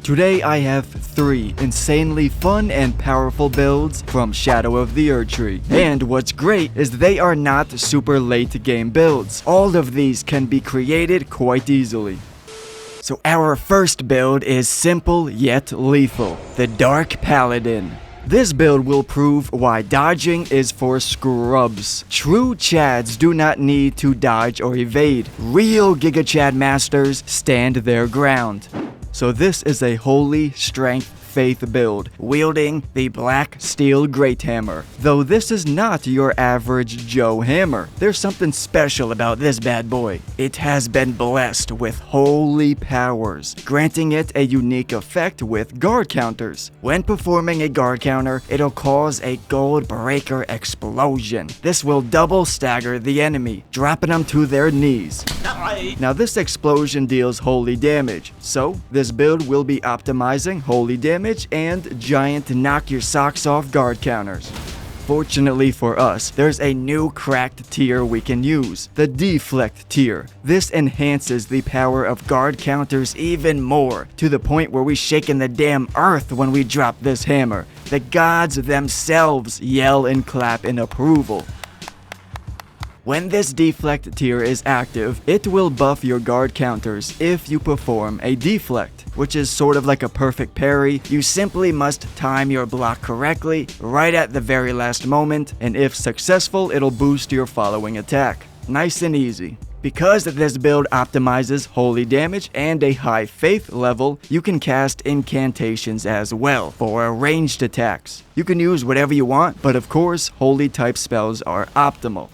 Today I have 3 insanely fun and powerful builds from Shadow of the Erdtree. And what's great is they are not super late game builds. All of these can be created quite easily. So our first build is simple yet lethal, the Dark Paladin. This build will prove why dodging is for scrubs. True Chads do not need to dodge or evade. Real Giga Chad masters stand their ground. So this is a holy strength faith build, wielding the Black Steel Great Hammer. Though this is not your average Joe hammer, there's something special about this bad boy. It has been blessed with holy powers, granting it a unique effect with guard counters. When performing a guard counter, it'll cause a gold breaker explosion. This will double stagger the enemy, dropping them to their knees. Now this explosion deals holy damage, so this build will be optimizing holy damage and giant knock your socks off guard counters. Fortunately for us, there's a new cracked tier we can use, the deflect tier. This enhances the power of guard counters even more, to the point where we shaking the damn earth when we drop this hammer. The gods themselves yell and clap in approval. When this deflect tier is active, it will buff your guard counters if you perform a deflect, which is sort of like a perfect parry. You simply must time your block correctly, right at the very last moment, and if successful, it'll boost your following attack. Nice and easy. Because this build optimizes holy damage and a high faith level, you can cast incantations as well for ranged attacks. You can use whatever you want, but of course, holy type spells are optimal.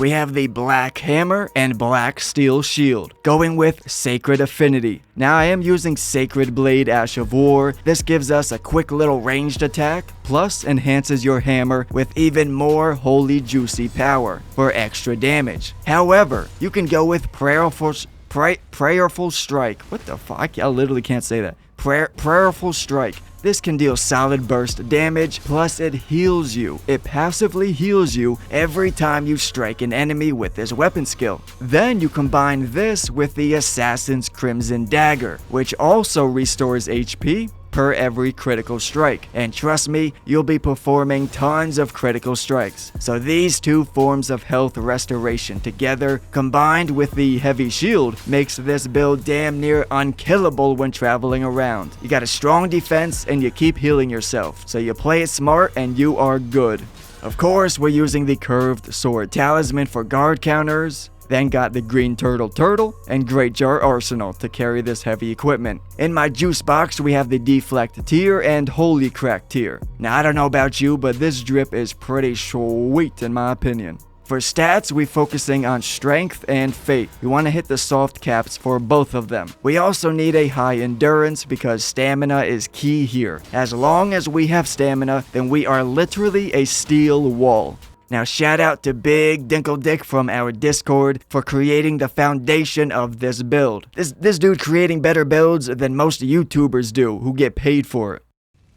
We have the Black Hammer and Black Steel Shield, going with Sacred Affinity. Now I am using Sacred Blade Ash of War. This gives us a quick little ranged attack, plus enhances your hammer with even more holy juicy power for extra damage. However, you can go with Prayerful Strike. What the fuck? I literally can't say that. Prayerful Strike. This can deal solid burst damage, plus it heals you. It passively heals you every time you strike an enemy with this weapon skill. Then you combine this with the Assassin's Crimson Dagger, which also restores HP per every critical strike. And trust me, you'll be performing tons of critical strikes. So these two forms of health restoration together, combined with the heavy shield, makes this build damn near unkillable when traveling around. You got a strong defense and you keep healing yourself. So you play it smart and you are good. Of course, we're using the Curved Sword Talisman for guard counters. Then got the Green Turtle and Great Jar Arsenal to carry this heavy equipment. In my juice box, we have the Deflect tier and Holy Crack tier. Now I don't know about you, but this drip is pretty sweet in my opinion. For stats, we're focusing on strength and faith. You want to hit the soft caps for both of them. We also need a high endurance because stamina is key here. As long as we have stamina, then we are literally a steel wall. Now shout out to Big Dinkle Dick from our Discord for creating the foundation of this build. This dude creating better builds than most YouTubers do who get paid for it.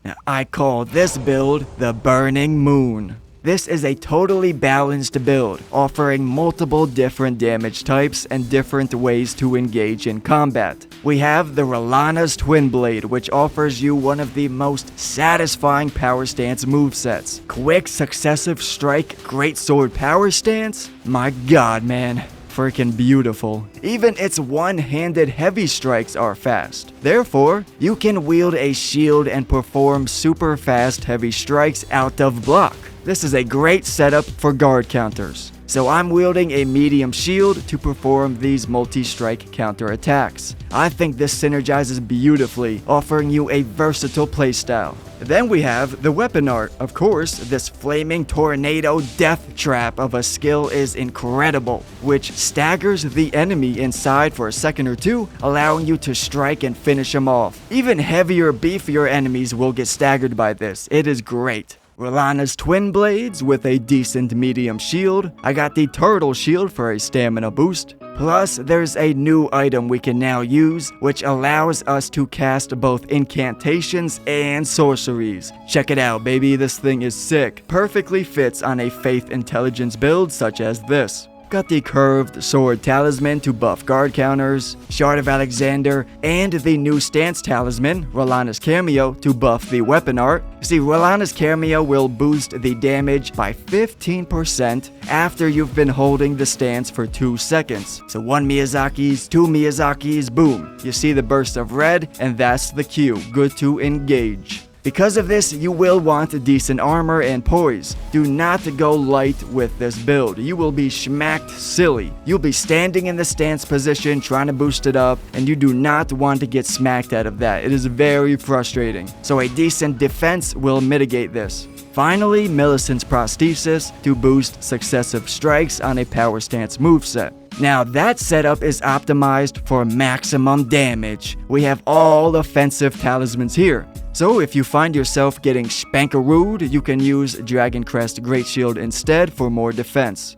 Now I call this build the Burning Moon. This is a totally balanced build, offering multiple different damage types and different ways to engage in combat. We have the Rellana's Twin Blade, which offers you one of the most satisfying power stance movesets. Quick successive strike great sword power stance? My god, man. Freaking beautiful. Even its one-handed heavy strikes are fast. Therefore, you can wield a shield and perform super fast heavy strikes out of block. This is a great setup for guard counters. So I'm wielding a medium shield to perform these multi-strike counter attacks. I think this synergizes beautifully, offering you a versatile playstyle. Then we have the weapon art. Of course, this flaming tornado death trap of a skill is incredible, which staggers the enemy inside for a second or two, allowing you to strike and finish them off. Even heavier, beefier enemies will get staggered by this. It is great. Rellana's Twin Blades with a decent medium shield. I got the Turtle Shield for a stamina boost. Plus, there's a new item we can now use, which allows us to cast both incantations and sorceries. Check it out, baby, this thing is sick. Perfectly fits on a Faith Intelligence build such as this. got the curved sword talisman to buff guard counters, Shard of Alexander, and the new stance talisman, Rolana's Cameo, to buff the weapon art. See, Rolana's Cameo will boost the damage by 15% after you've been holding the stance for 2 seconds. So 1 Miyazaki's, 2 Miyazaki's, boom. You see the burst of red, and that's the cue. Good to engage. Because of this, you will want decent armor and poise. Do not go light with this build. You will be schmacked silly. You'll be standing in the stance position trying to boost it up, and you do not want to get smacked out of that. It is very frustrating. So a decent defense will mitigate this. Finally, Millicent's prosthesis to boost successive strikes on a power stance moveset. Now that setup is optimized for maximum damage. We have all offensive talismans here. So if you find yourself getting spankarooed, you can use Dragon Crest Great Shield instead for more defense.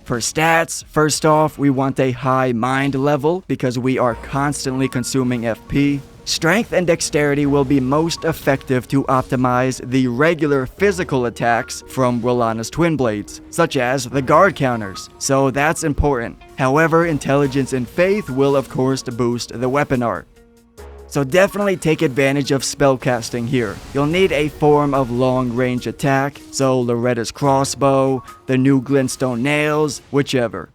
For stats, first off, we want a high mind level because we are constantly consuming FP. Strength and dexterity will be most effective to optimize the regular physical attacks from Rolana's Twin Blades, such as the guard counters, so that's important. However, intelligence and faith will of course boost the weapon art. So definitely take advantage of spellcasting here. You'll need a form of long-range attack, so Loretta's crossbow, the new glintstone nails, whichever.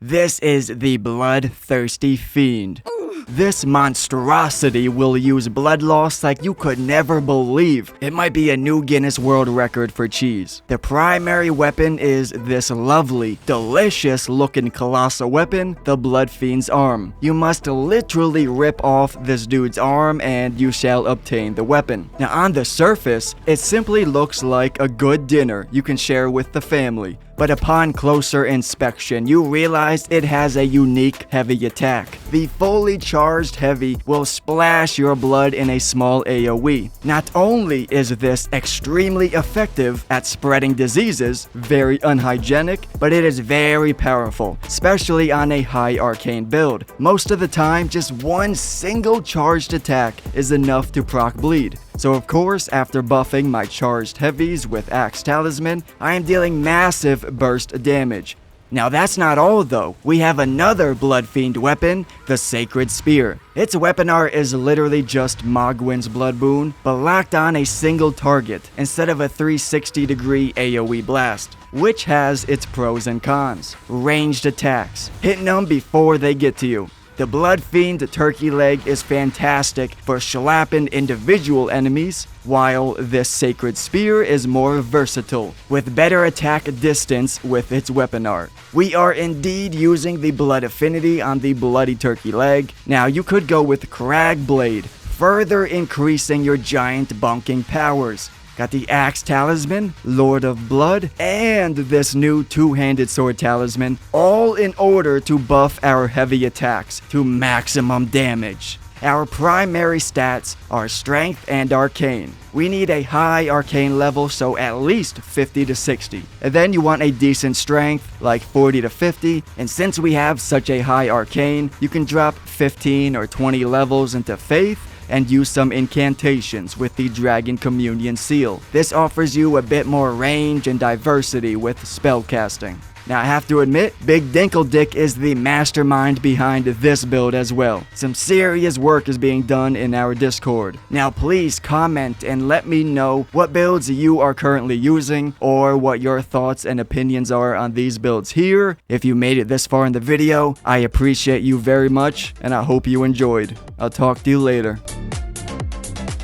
This is the bloodthirsty fiend. This monstrosity will use blood loss like you could never believe. It might be a new Guinness World Record for cheese. The primary weapon is this lovely, delicious looking colossal weapon, the Blood Fiend's arm. You must literally rip off this dude's arm and you shall obtain the weapon. Now on the surface, it simply looks like a good dinner you can share with the family. But upon closer inspection, you realize it has a unique heavy attack. The fully charged heavy will splash your blood in a small AoE. Not only is this extremely effective at spreading diseases, very unhygienic, but it is very powerful, especially on a high arcane build. Most of the time, just one single charged attack is enough to proc bleed. So of course, after buffing my charged heavies with Axe Talisman, I am dealing massive burst damage. Now that's not all though. We have another Blood Fiend weapon, the Sacred Spear. Its weapon art is literally just Mogwyn's Blood Boon, but locked on a single target instead of a 360-degree AoE blast, which has its pros and cons. Ranged attacks, hitting them before they get to you. The Blood Fiend Turkey Leg is fantastic for slapping individual enemies, while this Sacred Spear is more versatile, with better attack distance with its weapon art. We are indeed using the Blood Affinity on the Bloody Turkey Leg. Now you could go with Crag Blade, further increasing your giant bonking powers. Got the Axe Talisman, Lord of Blood, and this new two-handed sword talisman, all in order to buff our heavy attacks to maximum damage. Our primary stats are Strength and Arcane. We need a high Arcane level, so at least 50 to 60. And then you want a decent Strength, like 40 to 50. And since we have such a high Arcane, you can drop 15 or 20 levels into Faith, and use some incantations with the Dragon Communion Seal. This offers you a bit more range and diversity with spellcasting. Now I have to admit, Big Dinkle Dick is the mastermind behind this build as well. Some serious work is being done in our Discord. Now please comment and let me know what builds you are currently using or what your thoughts and opinions are on these builds here. If you made it this far in the video, I appreciate you very much and I hope you enjoyed. I'll talk to you later.